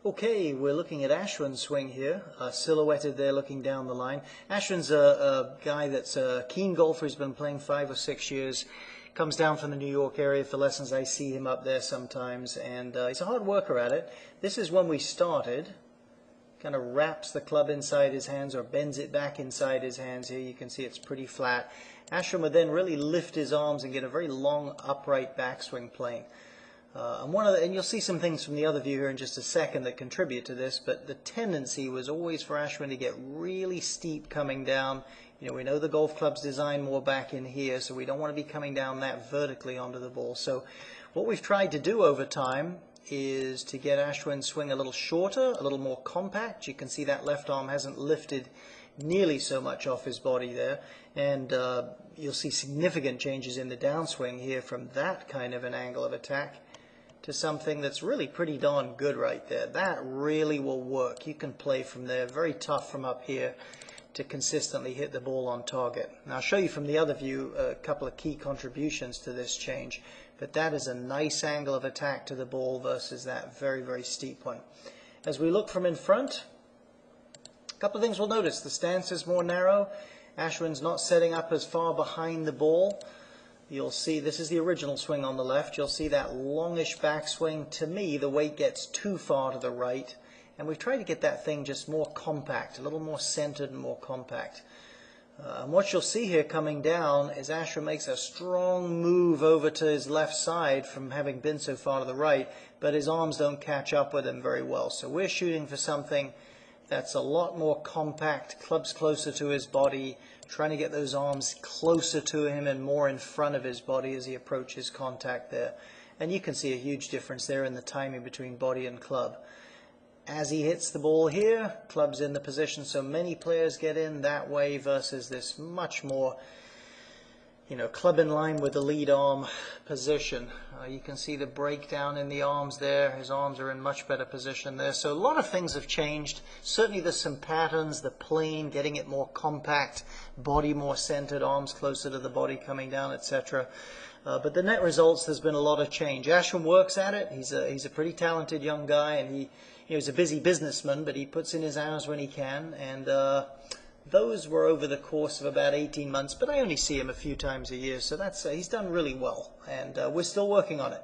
Okay, we're looking at Ashwin's swing here, silhouetted there looking down the line. Ashwin's a guy that's a keen golfer. He's been playing 5 or 6 years. Comes down from the New York area for lessons. I see him up there sometimes, and he's a hard worker at it. This is when we started. Kind of wraps the club inside his hands or bends it back inside his hands here. You can see it's pretty flat. Ashwin would then really lift his arms and get a very long upright backswing playing. And you'll see some things from the other view here in just a second that contribute to this, but the tendency was always for Ashwin to get really steep coming down. You know, we know the golf club's designed more back in here, so we don't want to be coming down that vertically onto the ball. So what we've tried to do over time is to get Ashwin's swing a little shorter, a little more compact. You can see that left arm hasn't lifted nearly so much off his body there, and you'll see significant changes in the downswing here from that kind of an angle of attack to something that's really pretty darn good right there. That really will work. You can play from there. Very tough from up here to consistently hit the ball on target. Now I'll show you from the other view a couple of key contributions to this change, but that is a nice angle of attack to the ball versus that very, very steep one. As we look from in front, a couple of things we'll notice. The stance is more narrow. Ashwin's not setting up as far behind the ball. You'll see, this is the original swing on the left, you'll see that longish backswing. To me, the weight gets too far to the right, and we've tried to get that thing just more compact, a little more centered and more compact. And what you'll see here coming down is Ashwin makes a strong move over to his left side from having been so far to the right, but his arms don't catch up with him very well. So we're shooting for something that's a lot more compact, clubs closer to his body, trying to get those arms closer to him and more in front of his body as he approaches contact there. And you can see a huge difference there in the timing between body and club. As he hits the ball here, club's in the position, so many players get in that way versus this much more, club in line with the lead arm position. You can see the breakdown in the arms there. His arms are in much better position there. So a lot of things have changed. Certainly there's some patterns, the plane, getting it more compact, body more centered, arms closer to the body coming down, etc. But the net results, there's been a lot of change. Ashwin works at it. He's a pretty talented young guy, and he's a busy businessman, but he puts in his hours when he can. And those were over the course of about 18 months, but I only see him a few times a year, so he's done really well, and we're still working on it.